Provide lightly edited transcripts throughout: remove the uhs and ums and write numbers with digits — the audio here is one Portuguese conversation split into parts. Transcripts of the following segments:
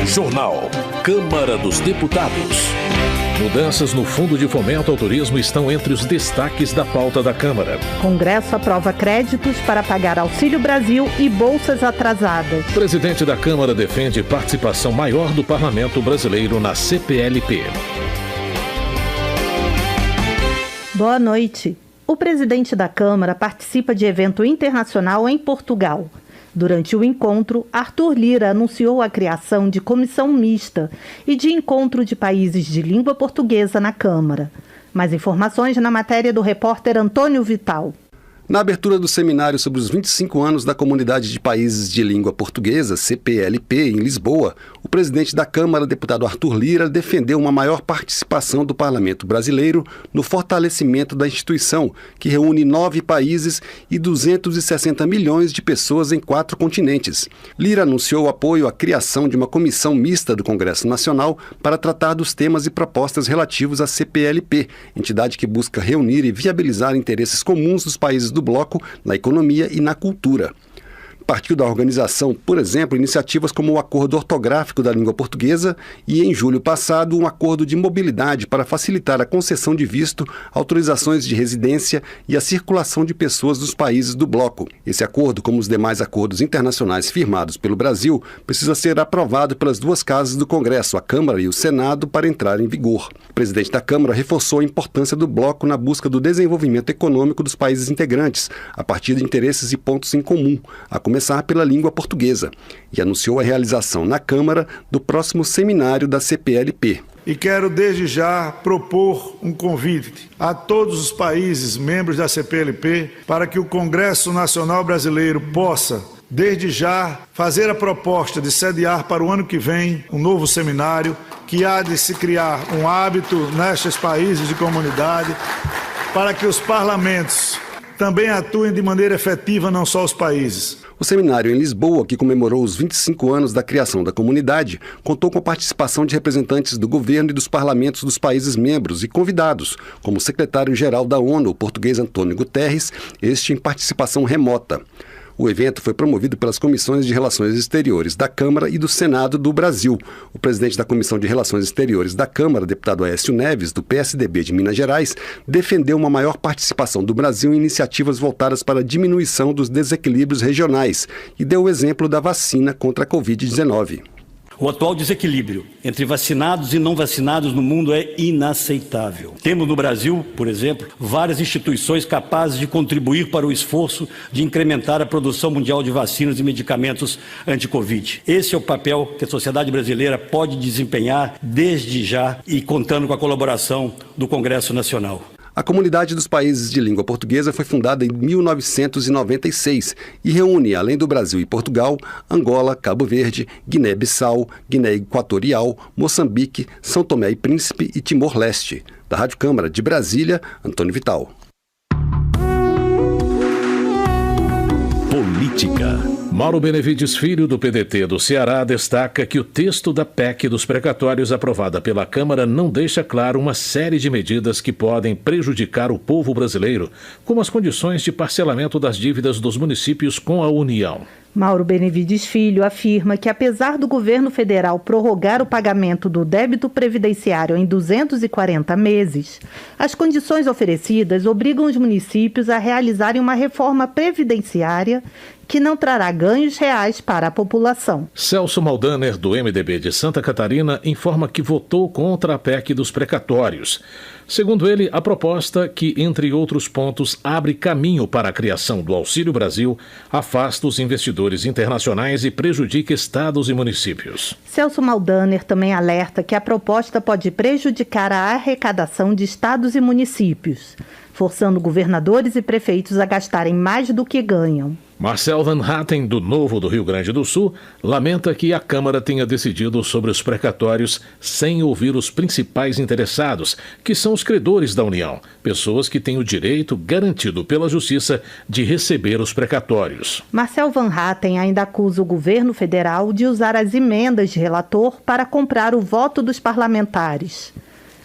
Jornal. Câmara dos Deputados. Mudanças no Fundo de Fomento ao Turismo estão entre os destaques da pauta da Câmara. Congresso aprova créditos para pagar Auxílio Brasil e bolsas atrasadas. Presidente da Câmara defende participação maior do Parlamento brasileiro na CPLP. Boa noite. O presidente da Câmara participa de evento internacional em Portugal. Durante o encontro, Arthur Lira anunciou a criação de comissão mista e de encontro de países de língua portuguesa na Câmara. Mais informações na matéria do repórter Antônio Vital. Na abertura do seminário sobre os 25 anos da Comunidade de Países de Língua Portuguesa, CPLP, em Lisboa, o presidente da Câmara, deputado Arthur Lira, defendeu uma maior participação do Parlamento brasileiro no fortalecimento da instituição, que reúne 9 países e 260 milhões de pessoas em 4 continentes. Lira anunciou o apoio à criação de uma comissão mista do Congresso Nacional para tratar dos temas e propostas relativos à CPLP, entidade que busca reunir e viabilizar interesses comuns dos países do bloco na economia e na cultura. Partiu da organização, por exemplo, iniciativas como o Acordo Ortográfico da Língua Portuguesa e, em julho passado, um acordo de mobilidade para facilitar a concessão de visto, autorizações de residência e a circulação de pessoas dos países do bloco. Esse acordo, como os demais acordos internacionais firmados pelo Brasil, precisa ser aprovado pelas 2 casas do Congresso, a Câmara e o Senado, para entrar em vigor. O presidente da Câmara reforçou a importância do bloco na busca do desenvolvimento econômico dos países integrantes, a partir de interesses e pontos em comum, a começar pela língua portuguesa, e anunciou a realização na Câmara do próximo seminário da CPLP. E quero desde já propor um convite a todos os países membros da CPLP para que o Congresso Nacional Brasileiro possa, desde já, fazer a proposta de sediar para o ano que vem um novo seminário que há de se criar um hábito nestes países de comunidade para que os parlamentos também atuem de maneira efetiva, não só os países. O seminário em Lisboa, que comemorou os 25 anos da criação da comunidade, contou com a participação de representantes do governo e dos parlamentos dos países membros e convidados, como o secretário-geral da ONU, o português Antônio Guterres, este em participação remota. O evento foi promovido pelas Comissões de Relações Exteriores da Câmara e do Senado do Brasil. O presidente da Comissão de Relações Exteriores da Câmara, deputado Aécio Neves, do PSDB de Minas Gerais, defendeu uma maior participação do Brasil em iniciativas voltadas para a diminuição dos desequilíbrios regionais e deu o exemplo da vacina contra a Covid-19. O atual desequilíbrio entre vacinados e não vacinados no mundo é inaceitável. Temos no Brasil, por exemplo, várias instituições capazes de contribuir para o esforço de incrementar a produção mundial de vacinas e medicamentos anti-Covid. Esse é o papel que a sociedade brasileira pode desempenhar desde já e contando com a colaboração do Congresso Nacional. A Comunidade dos Países de Língua Portuguesa foi fundada em 1996 e reúne, além do Brasil e Portugal, Angola, Cabo Verde, Guiné-Bissau, Guiné Equatorial, Moçambique, São Tomé e Príncipe e Timor-Leste. Da Rádio Câmara de Brasília, Antônio Vital. Política. Mauro Benevides Filho, do PDT do Ceará, destaca que o texto da PEC dos precatórios aprovada pela Câmara não deixa claro uma série de medidas que podem prejudicar o povo brasileiro, como as condições de parcelamento das dívidas dos municípios com a União. Mauro Benevides Filho afirma que, apesar do governo federal prorrogar o pagamento do débito previdenciário em 240 meses, as condições oferecidas obrigam os municípios a realizarem uma reforma previdenciária que não trará ganhos reais para a população. Celso Maldaner, do MDB de Santa Catarina, informa que votou contra a PEC dos precatórios. Segundo ele, a proposta, que, entre outros pontos, abre caminho para a criação do Auxílio Brasil, afasta os investidores internacionais e prejudica estados e municípios. Celso Maldaner também alerta que a proposta pode prejudicar a arrecadação de estados e municípios, forçando governadores e prefeitos a gastarem mais do que ganham. Marcel Van Hatten, do Novo do Rio Grande do Sul, lamenta que a Câmara tenha decidido sobre os precatórios sem ouvir os principais interessados, que são os credores da União, pessoas que têm o direito garantido pela Justiça de receber os precatórios. Marcel Van Hatten ainda acusa o governo federal de usar as emendas de relator para comprar o voto dos parlamentares.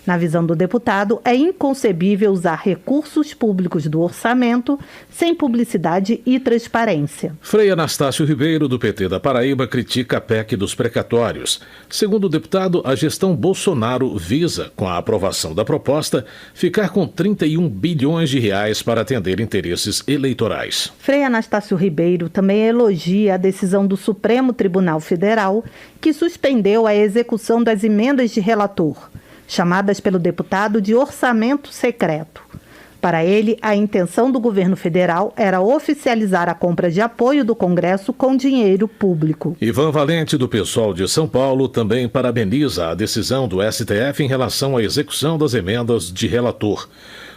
Na visão do deputado, é inconcebível usar recursos públicos do orçamento sem publicidade e transparência. Frei Anastácio Ribeiro, do PT da Paraíba, critica a PEC dos precatórios. Segundo o deputado, a gestão Bolsonaro visa, com a aprovação da proposta, ficar com 31 bilhões de reais para atender interesses eleitorais. Frei Anastácio Ribeiro também elogia a decisão do Supremo Tribunal Federal, que suspendeu a execução das emendas de relator, chamadas pelo deputado de orçamento secreto. Para ele, a intenção do governo federal era oficializar a compra de apoio do Congresso com dinheiro público. Ivan Valente, do PSOL de São Paulo, também parabeniza a decisão do STF em relação à execução das emendas de relator.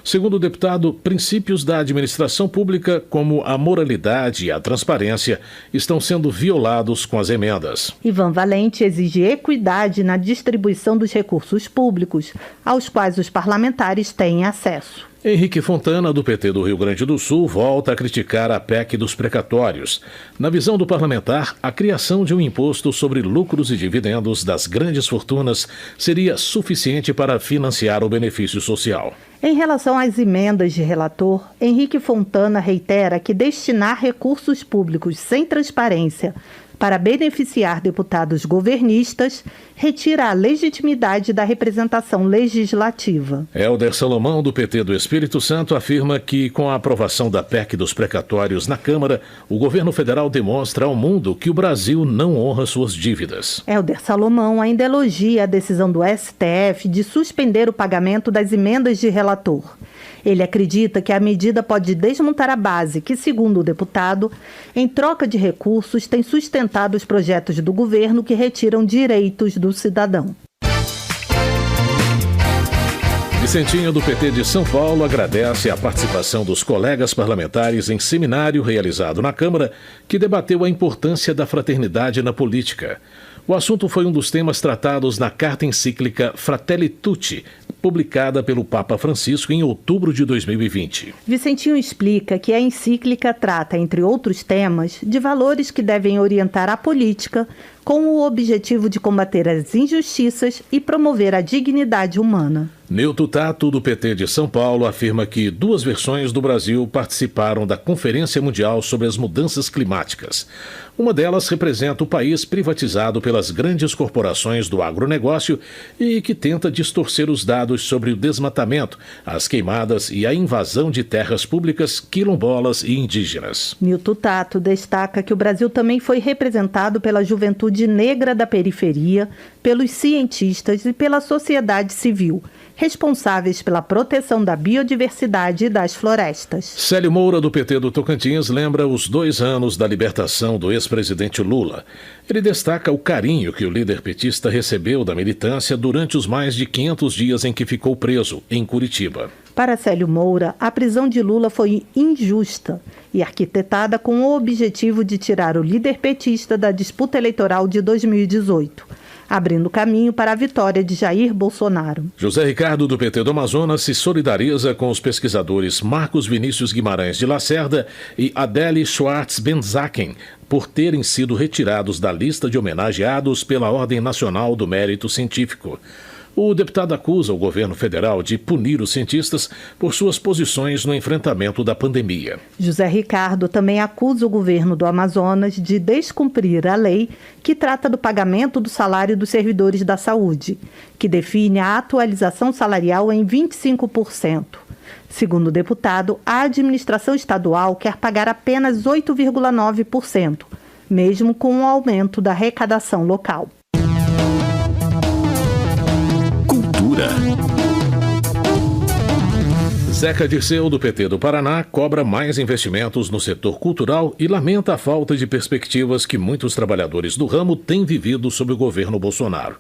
Segundo o deputado, princípios da administração pública, como a moralidade e a transparência, estão sendo violados com as emendas. Ivan Valente exige equidade na distribuição dos recursos públicos, aos quais os parlamentares têm acesso. Henrique Fontana, do PT do Rio Grande do Sul, volta a criticar a PEC dos precatórios. Na visão do parlamentar, a criação de um imposto sobre lucros e dividendos das grandes fortunas seria suficiente para financiar o benefício social. Em relação às emendas de relator, Henrique Fontana reitera que destinar recursos públicos sem transparência para beneficiar deputados governistas retira a legitimidade da representação legislativa. Helder Salomão, do PT do Espírito Santo, afirma que, com a aprovação da PEC dos precatórios na Câmara, o governo federal demonstra ao mundo que o Brasil não honra suas dívidas. Helder Salomão ainda elogia a decisão do STF de suspender o pagamento das emendas de relator. Ele acredita que a medida pode desmontar a base que, segundo o deputado, em troca de recursos, tem sustentado os projetos do governo que retiram direitos do cidadão. Vicentinho, do PT de São Paulo, agradece a participação dos colegas parlamentares em seminário realizado na Câmara, que debateu a importância da fraternidade na política. O assunto foi um dos temas tratados na carta encíclica Fratelli Tutti, publicada pelo Papa Francisco em outubro de 2020. Vicentinho explica que a encíclica trata, entre outros temas, de valores que devem orientar a política com o objetivo de combater as injustiças e promover a dignidade humana. Nilton Tato, do PT de São Paulo, afirma que 2 versões do Brasil participaram da Conferência Mundial sobre as Mudanças Climáticas. Uma delas representa o país privatizado pelas grandes corporações do agronegócio e que tenta distorcer os dados sobre o desmatamento, as queimadas e a invasão de terras públicas, quilombolas e indígenas. Nilton Tato destaca que o Brasil também foi representado pela juventude negra da periferia, pelos cientistas e pela sociedade civil, responsáveis pela proteção da biodiversidade e das florestas. Célio Moura, do PT do Tocantins, lembra os 2 anos da libertação do ex-presidente Lula. Ele destaca o carinho que o líder petista recebeu da militância durante os mais de 500 dias em que ficou preso, em Curitiba. Para Célio Moura, a prisão de Lula foi injusta e arquitetada com o objetivo de tirar o líder petista da disputa eleitoral de 2018. Abrindo caminho para a vitória de Jair Bolsonaro. José Ricardo, do PT do Amazonas, se solidariza com os pesquisadores Marcos Vinícius Guimarães de Lacerda e Adele Schwartz Benzaken por terem sido retirados da lista de homenageados pela Ordem Nacional do Mérito Científico. O deputado acusa o governo federal de punir os cientistas por suas posições no enfrentamento da pandemia. José Ricardo também acusa o governo do Amazonas de descumprir a lei que trata do pagamento do salário dos servidores da saúde, que define a atualização salarial em 25%. Segundo o deputado, a administração estadual quer pagar apenas 8,9%, mesmo com o aumento da arrecadação local. Zeca Dirceu, do PT do Paraná, cobra mais investimentos no setor cultural e lamenta a falta de perspectivas que muitos trabalhadores do ramo têm vivido sob o governo Bolsonaro.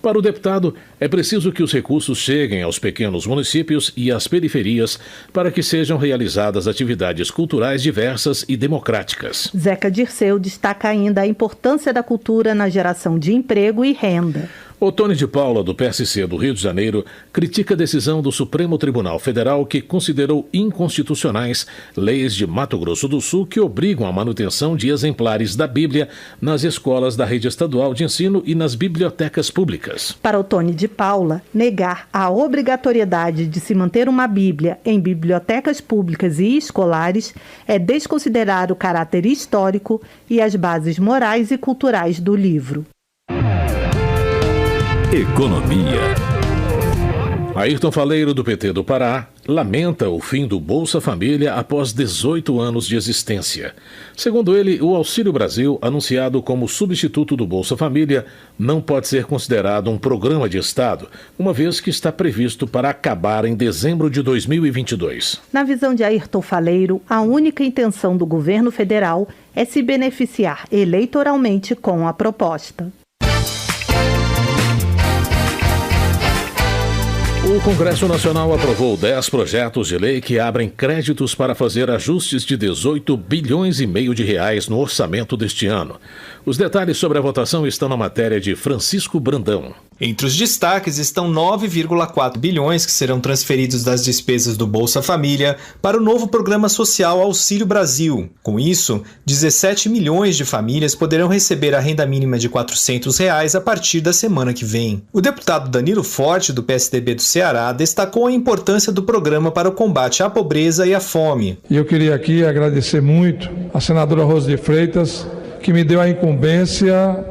Para o deputado, é preciso que os recursos cheguem aos pequenos municípios e às periferias para que sejam realizadas atividades culturais diversas e democráticas. Zeca Dirceu destaca ainda a importância da cultura na geração de emprego e renda. Otônio de Paula, do PSC do Rio de Janeiro, critica a decisão do Supremo Tribunal Federal que considerou inconstitucionais leis de Mato Grosso do Sul que obrigam a manutenção de exemplares da Bíblia nas escolas da rede estadual de ensino e nas bibliotecas públicas. Para Otônio de Paula, negar a obrigatoriedade de se manter uma Bíblia em bibliotecas públicas e escolares é desconsiderar o caráter histórico e as bases morais e culturais do livro. Economia. Ayrton Faleiro, do PT do Pará, lamenta o fim do Bolsa Família após 18 anos de existência. Segundo ele, o Auxílio Brasil, anunciado como substituto do Bolsa Família, não pode ser considerado um programa de Estado, uma vez que está previsto para acabar em dezembro de 2022. Na visão de Ayrton Faleiro, a única intenção do governo federal é se beneficiar eleitoralmente com a proposta. O Congresso Nacional aprovou 10 projetos de lei que abrem créditos para fazer ajustes de 18 bilhões e meio de reais no orçamento deste ano. Os detalhes sobre a votação estão na matéria de Francisco Brandão. Entre os destaques estão 9,4 bilhões que serão transferidos das despesas do Bolsa Família para o novo programa social Auxílio Brasil. Com isso, 17 milhões de famílias poderão receber a renda mínima de R$ 400 a partir da semana que vem. O deputado Danilo Forte, do PSDB do Ceará, destacou a importância do programa para o combate à pobreza e à fome. E eu queria aqui agradecer muito a senadora Rosa de Freitas, que me deu a incumbência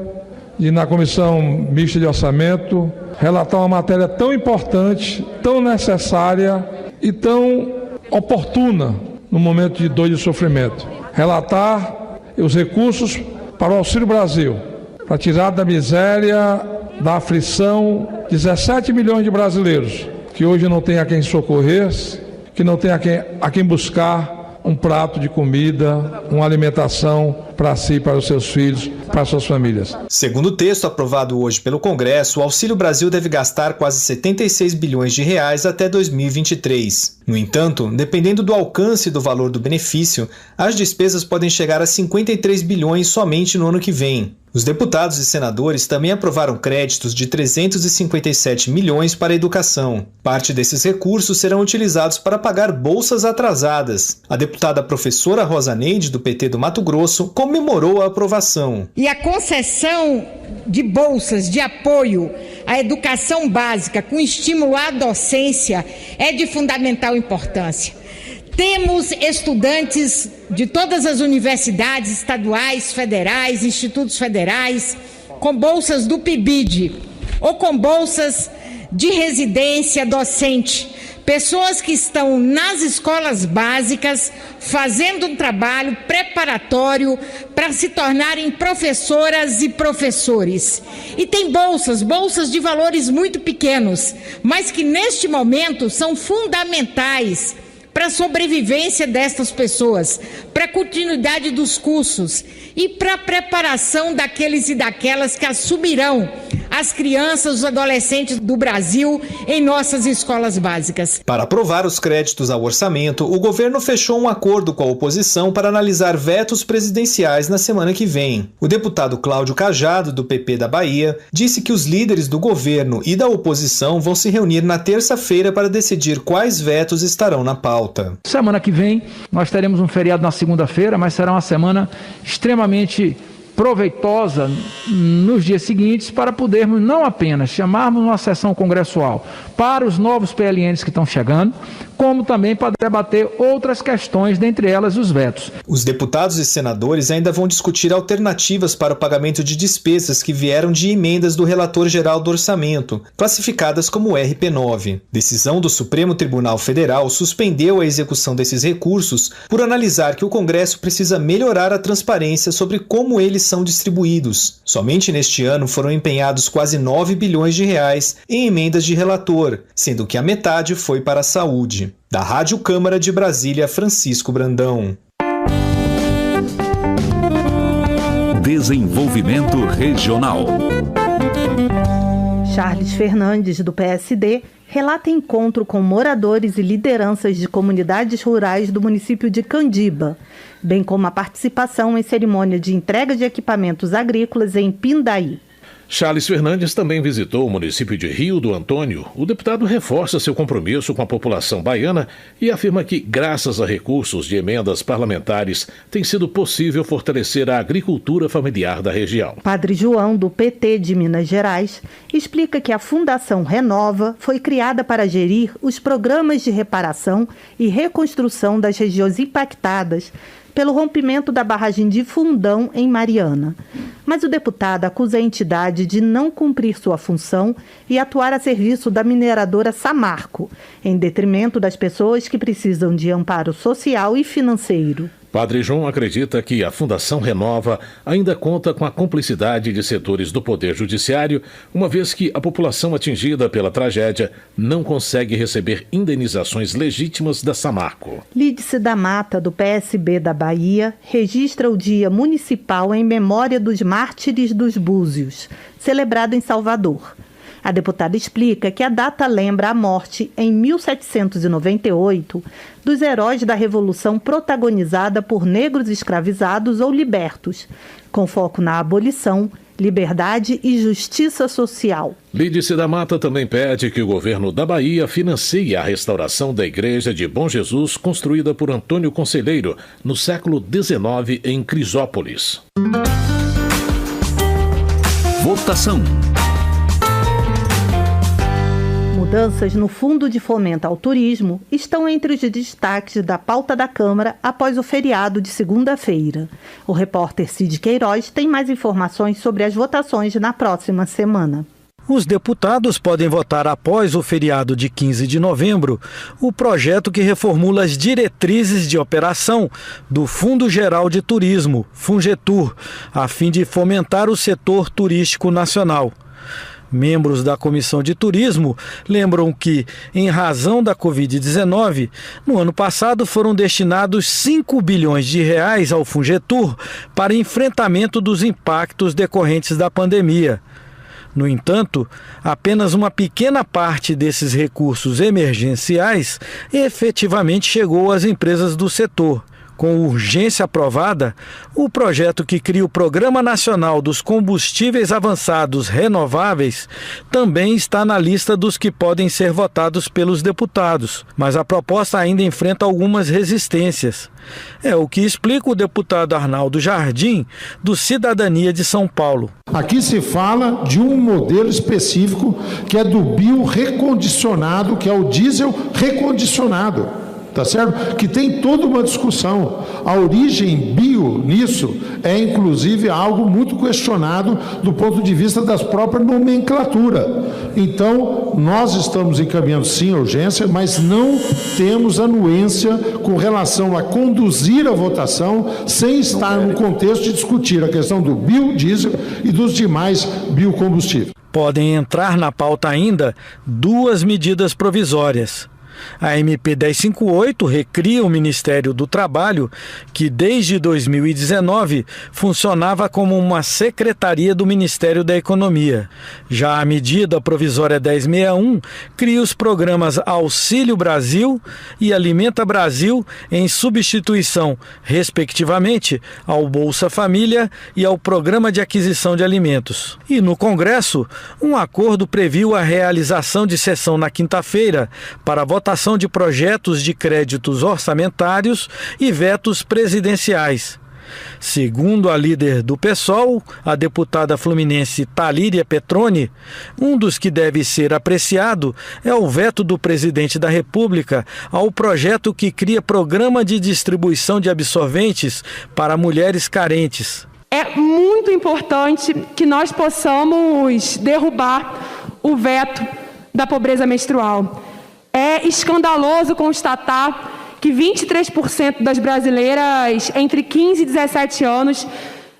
de, na Comissão Mista de Orçamento, relatar uma matéria tão importante, tão necessária e tão oportuna no momento de dor e de sofrimento. Relatar os recursos para o Auxílio Brasil, para tirar da miséria, da aflição, 17 milhões de brasileiros que hoje não tem a quem socorrer, que não tem a quem buscar um prato de comida, uma alimentação para si, para os seus filhos, para as suas famílias. Segundo o texto aprovado hoje pelo Congresso, o Auxílio Brasil deve gastar quase 76 bilhões de reais até 2023. No entanto, dependendo do alcance e do valor do benefício, as despesas podem chegar a 53 bilhões somente no ano que vem. Os deputados e senadores também aprovaram créditos de 357 milhões para a educação. Parte desses recursos serão utilizados para pagar bolsas atrasadas. A deputada professora Rosa Neide, do PT do Mato Grosso, comemorou a aprovação. E a concessão de bolsas de apoio à educação básica com estímulo à docência é de fundamental importância. Temos estudantes de todas as universidades estaduais, federais, institutos federais, com bolsas do PIBID ou com bolsas de residência docente. Pessoas que estão nas escolas básicas fazendo um trabalho preparatório para se tornarem professoras e professores. E tem bolsas de valores muito pequenos, mas que neste momento são fundamentais para a sobrevivência destas pessoas, para a continuidade dos cursos e para a preparação daqueles e daquelas que assumirão as crianças, os adolescentes do Brasil em nossas escolas básicas. Para aprovar os créditos ao orçamento, o governo fechou um acordo com a oposição para analisar vetos presidenciais na semana que vem. O deputado Cláudio Cajado, do PP da Bahia, disse que os líderes do governo e da oposição vão se reunir na terça-feira para decidir quais vetos estarão na pauta. Semana que vem nós teremos um feriado na segunda-feira, mas será uma semana extremamente proveitosa nos dias seguintes para podermos não apenas chamarmos uma sessão congressual para os novos PLNs que estão chegando, como também para debater outras questões, dentre elas os vetos. Os deputados e senadores ainda vão discutir alternativas para o pagamento de despesas que vieram de emendas do relator geral do orçamento, classificadas como RP9. Decisão do Supremo Tribunal Federal suspendeu a execução desses recursos por analisar que o Congresso precisa melhorar a transparência sobre como eles são distribuídos. Somente neste ano foram empenhados quase 9 bilhões de reais em emendas de relator, sendo que a metade foi para a saúde. Da Rádio Câmara de Brasília, Francisco Brandão. Desenvolvimento Regional. Charles Fernandes, do PSD, relata encontro com moradores e lideranças de comunidades rurais do município de Candiba, bem como a participação em cerimônia de entrega de equipamentos agrícolas em Pindaí. Charles Fernandes também visitou o município de Rio do Antônio. O deputado reforça seu compromisso com a população baiana e afirma que, graças a recursos de emendas parlamentares, tem sido possível fortalecer a agricultura familiar da região. Padre João, do PT de Minas Gerais, explica que a Fundação Renova foi criada para gerir os programas de reparação e reconstrução das regiões impactadas pelo rompimento da barragem de Fundão, em Mariana. Mas o deputado acusa a entidade de não cumprir sua função e atuar a serviço da mineradora Samarco, em detrimento das pessoas que precisam de amparo social e financeiro. Padre João acredita que a Fundação Renova ainda conta com a cumplicidade de setores do Poder Judiciário, uma vez que a população atingida pela tragédia não consegue receber indenizações legítimas da Samarco. Lídice da Mata, do PSB da Bahia, registra o Dia Municipal em memória dos Mártires dos Búzios, celebrado em Salvador. A deputada explica que a data lembra a morte, em 1798, dos heróis da Revolução protagonizada por negros escravizados ou libertos, com foco na abolição, liberdade e justiça social. Lídice da Mata também pede que o governo da Bahia financie a restauração da Igreja de Bom Jesus, construída por Antônio Conselheiro, no século XIX, em Crisópolis. Votação. Mudanças no Fundo de Fomento ao Turismo estão entre os destaques da pauta da Câmara após o feriado de segunda-feira. O repórter Cid Queiroz tem mais informações sobre as votações na próxima semana. Os deputados podem votar após o feriado de 15 de novembro o projeto que reformula as diretrizes de operação do Fundo Geral de Turismo, Fungetur, a fim de fomentar o setor turístico nacional. Membros da Comissão de Turismo lembram que, em razão da Covid-19, no ano passado foram destinados 5 bilhões de reais ao Fungetur para enfrentamento dos impactos decorrentes da pandemia. No entanto, apenas uma pequena parte desses recursos emergenciais efetivamente chegou às empresas do setor. Com urgência aprovada, o projeto que cria o Programa Nacional dos Combustíveis Avançados Renováveis também está na lista dos que podem ser votados pelos deputados, mas a proposta ainda enfrenta algumas resistências. É o que explica o deputado Arnaldo Jardim, do Cidadania de São Paulo. Aqui se fala de um modelo específico que é do biorecondicionado, que é o diesel recondicionado. Tá certo? Que tem toda uma discussão. A origem bio nisso é, inclusive, algo muito questionado do ponto de vista das próprias nomenclaturas. Então, nós estamos encaminhando, sim, a urgência, mas não temos anuência com relação a conduzir a votação sem estar no contexto de discutir a questão do biodiesel e dos demais biocombustíveis. Podem entrar na pauta ainda duas medidas provisórias. A MP 1058 recria o Ministério do Trabalho, que desde 2019 funcionava como uma secretaria do Ministério da Economia. Já a medida provisória 1061 cria os programas Auxílio Brasil e Alimenta Brasil em substituição, respectivamente, ao Bolsa Família e ao Programa de Aquisição de Alimentos. E no Congresso, um acordo previu a realização de sessão na quinta-feira para votação de projetos de créditos orçamentários e vetos presidenciais. Segundo a líder do PSOL, a deputada fluminense Talíria Petroni, um dos que deve ser apreciado é o veto do presidente da República ao projeto que cria programa de distribuição de absorventes para mulheres carentes. É muito importante que nós possamos derrubar o veto da pobreza menstrual. É escandaloso constatar que 23% das brasileiras entre 15 e 17 anos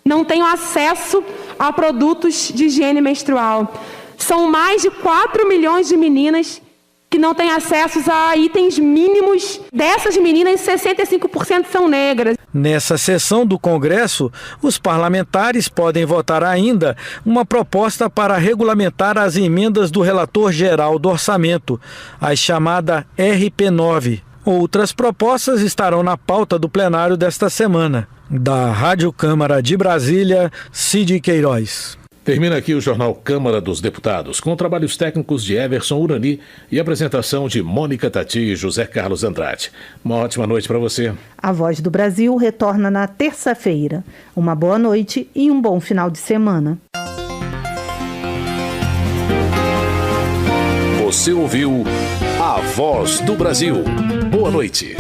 não têm acesso a produtos de higiene menstrual. São mais de 4 milhões de meninas que não têm acesso a itens mínimos. Dessas meninas, 65% são negras. Nessa sessão do Congresso, os parlamentares podem votar ainda uma proposta para regulamentar as emendas do relator geral do orçamento, a chamada RP9. Outras propostas estarão na pauta do plenário desta semana. Da Rádio Câmara de Brasília, Cid Queiroz. Termina aqui o Jornal Câmara dos Deputados, com trabalhos técnicos de Everson Urani e apresentação de Mônica Tati e José Carlos Andrade. Uma ótima noite para você. A Voz do Brasil retorna na terça-feira. Uma boa noite e um bom final de semana. Você ouviu A Voz do Brasil. Boa noite.